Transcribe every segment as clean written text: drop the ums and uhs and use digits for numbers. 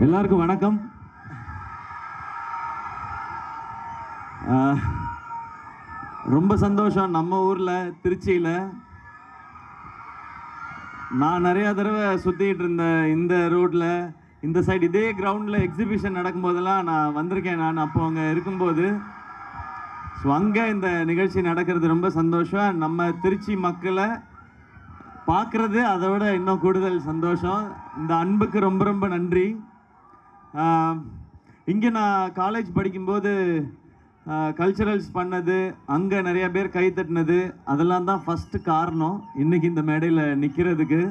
எல்லாருக்கும் வணக்கம். ரொம்ப சந்தோஷம். நம்ம ஊரில் திருச்சியில் நான் நிறையா தடவை சுற்றிட்டு இருந்த இந்த ரோட்டில் இந்த சைடு இதே கிரவுண்டில் எக்ஸிபிஷன் நடக்கும்போதெல்லாம் நான் வந்திருக்கேன். நான் அப்போ அங்கே இருக்கும்போது ஸோ அங்கே இந்த நிகழ்ச்சி நடக்கிறது ரொம்ப சந்தோஷம். நம்ம திருச்சி மக்களை பார்க்குறது அதை விட இன்னும் கூடுதல் சந்தோஷம். இந்த அன்புக்கு ரொம்ப ரொம்ப நன்றி. இங்கே நான் காலேஜ் படிக்கும்போது கல்ச்சரல்ஸ் பண்ணது, அங்கே நிறைய பேர் கை தட்டினது, அதெல்லாம் தான் ஃபஸ்ட்டு காரணம் இன்றைக்கி இந்த மேடையில் நிற்கிறதுக்கு.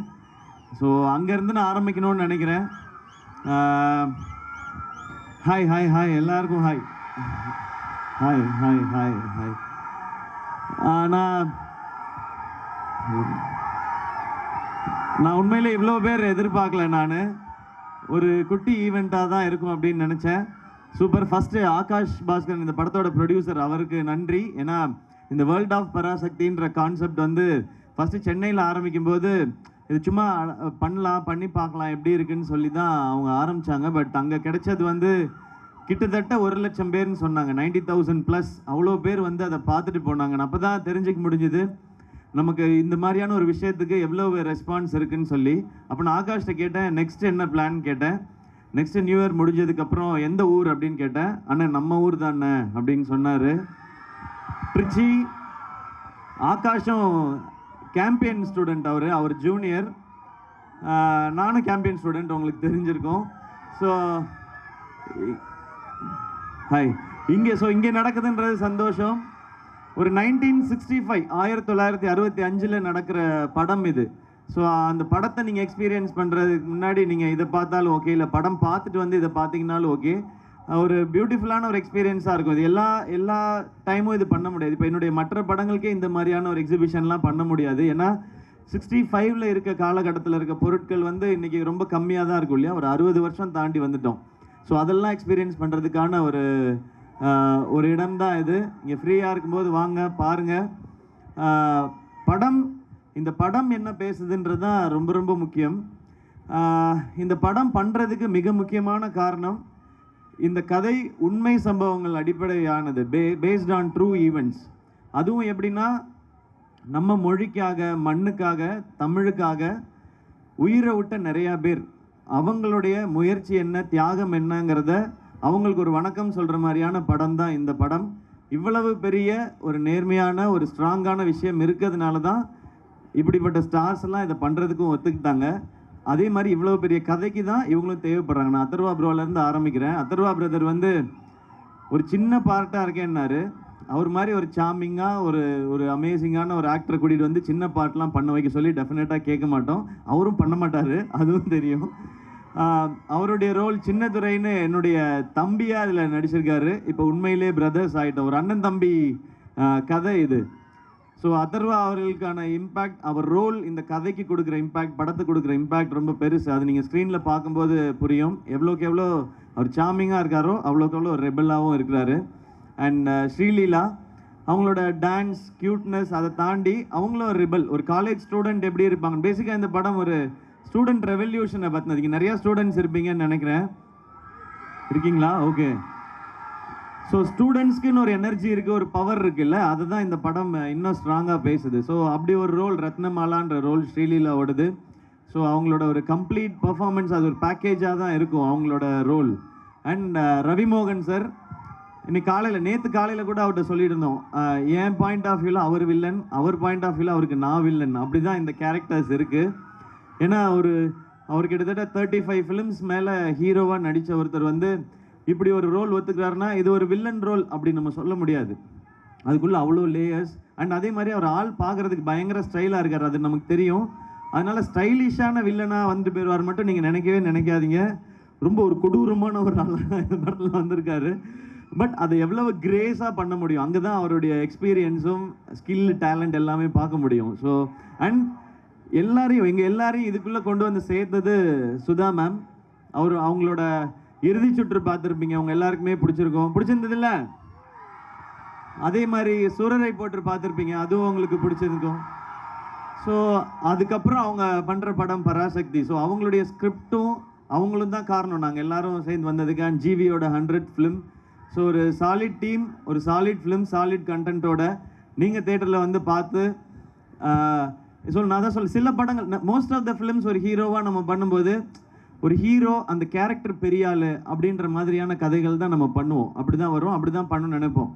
ஸோ அங்கேருந்து நான் ஆரம்பிக்கணும்னு நினைக்கிறேன். ஹாய் ஹாய் ஹாய் எல்லாருக்கும் hi hi hi hi hi. நான் உண்மையிலே இவ்வளோ பேர் எதிர்பார்க்கல. நான் ஒரு குட்டி ஈவெண்ட்டாக தான் இருக்கும் அப்படின்னு நினச்சேன். சூப்பர். ஃபஸ்ட்டு ஆகாஷ் பாஸ்கரன், இந்த படத்தோட ப்ரொடியூசர், அவருக்கு நன்றி. ஏன்னா இந்த வேர்ல்ட் ஆஃப் பராசக்தின்ற கான்செப்ட் வந்து ஃபஸ்ட்டு சென்னையில் ஆரம்பிக்கும்போது இது சும்மா பண்ணி பார்க்கலாம் எப்படி இருக்குன்னு சொல்லி தான் அவங்க ஆரம்பித்தாங்க. பட் அங்கே கிடைச்சது வந்து கிட்டத்தட்ட 1,00,000 பேர்னு சொன்னாங்க. 90,000+ அவ்வளோ பேர் வந்து அதை பார்த்துட்டு போனாங்க. அப்போ தான் தெரிஞ்சுக்க முடிஞ்சுது நமக்கு இந்த மாதிரியான ஒரு விஷயத்துக்கு எவ்வளோ ரெஸ்பான்ஸ் இருக்குன்னு சொல்லி. அப்போ நான் ஆகாஷ்ட கேட்டேன், நெக்ஸ்ட் என்ன பிளான் கேட்டேன். நெக்ஸ்ட் நியூ இயர் முடிஞ்சதுக்கப்புறம் எந்த ஊர் அப்படின்னு கேட்டேன். அண்ணன் நம்ம ஊர் தானே அப்படின்னு சொன்னார். திருச்சி. ஆகாஷும் கேம்பியன் ஸ்டூடெண்ட், அவர் ஜூனியர், நானும் கேம்பியன் ஸ்டூடெண்ட், உங்களுக்கு தெரிஞ்சிருக்கோம். So hi. இங்கே நடக்குதுன்றது சந்தோஷம். ஒரு 1965 1965 நடக்கிற படம் இது. ஸோ அந்த படத்தை நீங்கள் எக்ஸ்பீரியன்ஸ் பண்ணுறதுக்கு முன்னாடி நீங்கள் இதை பார்த்தாலும் ஓகே, இல்லை படம் பார்த்துட்டு வந்து இதை பார்த்தீங்கன்னாலும் ஓகே, ஒரு பியூட்டிஃபுல்லான ஒரு எக்ஸ்பீரியன்ஸாக இருக்கும். இது எல்லா டைமும் இது பண்ண முடியாது. இப்போ என்னுடைய மற்ற படங்களுக்கே இந்த மாதிரியான ஒரு எக்ஸிபிஷன்லாம் பண்ண முடியாது. ஏன்னா 65 இருக்க காலகட்டத்தில் இருக்க பொருட்கள் வந்து இன்றைக்கி ரொம்ப கம்மியாக தான் இருக்கும் இல்லையா. ஒரு 60 வருஷம் தாண்டி வந்துட்டோம். ஸோ அதெல்லாம் எக்ஸ்பீரியன்ஸ் பண்ணுறதுக்கான ஒரு இடம் தான் இது. இங்கே ஃப்ரீயாக இருக்கும்போது வாங்க பாருங்கள். இந்த படம் என்ன பேசுதுன்றது தான் ரொம்ப ரொம்ப முக்கியம். இந்த படம் பண்ணுறதுக்கு மிக முக்கியமான காரணம், இந்த கதை உண்மை சம்பவங்கள் அடிப்படையானது, பேஸ்ட் ஆன் ட்ரூ ஈவெண்ட்ஸ். அதுவும் எப்படின்னா, நம்ம மொழிக்காக, மண்ணுக்காக, தமிழுக்காக உயிரை விட்ட நிறையா பேர், அவங்களுடைய முயற்சி என்ன, தியாகம் என்னங்கிறத அவங்களுக்கு ஒரு வணக்கம் சொல்கிற மாதிரியான படம் தான் இந்த படம். இவ்வளவு பெரிய ஒரு நேர்மையான ஒரு ஸ்ட்ராங்கான விஷயம் இருக்கிறதுனால தான் இப்படிப்பட்ட ஸ்டார்ஸ் எல்லாம் இதை பண்ணுறதுக்கும் ஒத்துக்கிட்டாங்க. அதே மாதிரி இவ்வளோ பெரிய கதைக்கு தான் இவங்களும் தேவைப்படுறாங்க. நான் அதர்வா ப்ரோலேருந்து ஆரம்பிக்கிறேன். அதர்வா பிரதர் வந்து ஒரு சின்ன பார்ட்டாக இருக்கேன்னாரு. அவர் மாதிரி ஒரு சாமிங்காக ஒரு அமேசிங்கான ஒரு ஆக்டரை கூட்டிகிட்டு வந்து சின்ன பார்ட்லாம் பண்ண வைக்க சொல்லி டெஃபினட்டாக கேட்க மாட்டோம். அவரும் பண்ண மாட்டார், அதுவும் தெரியும். அவருடைய ரோல் சின்னதுரைன்னு என்னுடைய தம்பியாக அதில் நடிச்சிருக்காரு. இப்போ உண்மையிலே பிரதர்ஸ் ஆகிட்டோம். ஒரு அண்ணன் தம்பி கதை இது. ஸோ அதர்வா அவர்களுக்கான இம்பேக்ட், அவர் ரோல் இந்த கதைக்கு கொடுக்குற இம்பேக்ட், படத்துக்கு கொடுக்குற இம்பேக்ட் ரொம்ப பெருசு. அது நீங்கள் ஸ்க்ரீனில் பார்க்கும்போது புரியும். எவ்வளோக்கு எவ்வளோ அவர் சாமிங்காக இருக்காரோ அவ்வளோக்கு எவ்வளோ ரெபல்லாகவும் இருக்கிறாரு. அண்ட் ஸ்ரீலீலா, அவங்களோட டான்ஸ், க்யூட்னஸ், அதை தாண்டி அவங்களும் ஒரு ரிபல், ஒரு காலேஜ் ஸ்டூடெண்ட் எப்படி இருப்பாங்க. பேசிக்காக இந்த படம் ஒரு ஸ்டூடெண்ட் ரெவல்யூஷனை பற்றினதுக்கு. நிறையா ஸ்டூடெண்ட்ஸ் இருப்பீங்கன்னு நினைக்கிறேன். இருக்கீங்களா? ஓகே. ஸோ ஸ்டூடெண்ட்ஸ்க்குன்னு ஒரு எனர்ஜி இருக்குது, ஒரு பவர் இருக்குல்ல, அதுதான் இந்த படம் இன்னும் ஸ்ட்ராங்காக பேசுது. ஸோ அப்படி ஒரு ரோல், ரத்னமாலான்ற ரோல் ஸ்ரீலீலா ஓடுது. ஸோ அவங்களோட ஒரு கம்ப்ளீட் பர்ஃபார்மன்ஸ், அது ஒரு பேக்கேஜாக தான் இருக்கும் அவங்களோட ரோல். அண்ட் ரவிமோகன் சார், நேற்று காலையில் கூட அவர்கிட்ட சொல்லியிருந்தோம், என் பாயிண்ட் ஆஃப் வியூவில் அவர் வில்லன், அவர் பாயிண்ட் ஆஃப் வியூவில் அவருக்கு நான் வில்லன். அப்படி தான் இந்த கேரக்டர்ஸ் இருக்குது. ஏன்னா அவர் கிட்டத்தட்ட 35 ஃபிலிம்ஸ் மேலே ஹீரோவாக நடித்த ஒருத்தர் வந்து இப்படி ஒரு ரோல் ஒத்துக்கிறாருன்னா இது ஒரு வில்லன் ரோல் அப்படி நம்ம சொல்ல முடியாது. அதுக்குள்ளே அவ்வளோ லேயர்ஸ். அண்ட் அதே மாதிரி அவர் ஆள் பார்க்குறதுக்கு பயங்கர ஸ்டைலாக இருக்கார், அது நமக்கு தெரியும். அதனால் ஸ்டைலிஷான வில்லனாக வந்து போயிடுவார் மட்டும் நீங்கள் நினைக்காதீங்க. ரொம்ப ஒரு கொடூரமான ஒரு ஆள் இந்த படத்தில் வந்திருக்காரு. பட் அதை எவ்வளவு கிரேஸாக பண்ண முடியும், அங்கே தான் அவருடைய எக்ஸ்பீரியன்ஸும் ஸ்கில், டேலண்ட் எல்லாமே பார்க்க முடியும். ஸோ அண்ட் எங்கள் எல்லாரையும் இதுக்குள்ளே கொண்டு வந்து சேர்த்தது சுதா மேம். அவங்களோட இறுதி சுற்று பார்த்துருப்பீங்க, அவங்க எல்லாருக்குமே பிடிச்சிருந்ததில்ல. அதே மாதிரி சுரரை போட்டு பார்த்துருப்பீங்க, அதுவும் உங்களுக்கு பிடிச்சிருக்கும். ஸோ அதுக்கப்புறம் அவங்க பண்ணுற படம் பராசக்தி. ஸோ அவங்களுடைய ஸ்கிரிப்டும் அவங்களும் தான் காரணம். நாங்கள் எல்லாரும் சேர்ந்து வந்ததுக்கு. அண்ட் ஜிவியோட 100th ஃபிலிம். ஸோ ஒரு சாலிட் டீம், ஒரு சாலிட் ஃபிலிம், சாலிட் கண்டென்ட்டோட நீங்கள் தேட்டரில் வந்து பார்த்து நான் தான் சொல்ல, சில படங்கள் மோஸ்ட் ஆஃப் த ஃபிலிம்ஸ் ஒரு ஹீரோவாக நம்ம பண்ணும்போது ஒரு ஹீரோ அந்த கேரக்டர் பெரிய ஆள் அப்படின்ற மாதிரியான கதைகள் தான் நம்ம பண்ணுவோம். அப்படி தான் வரும், அப்படி தான் பண்ணணும்னு நினைப்போம்.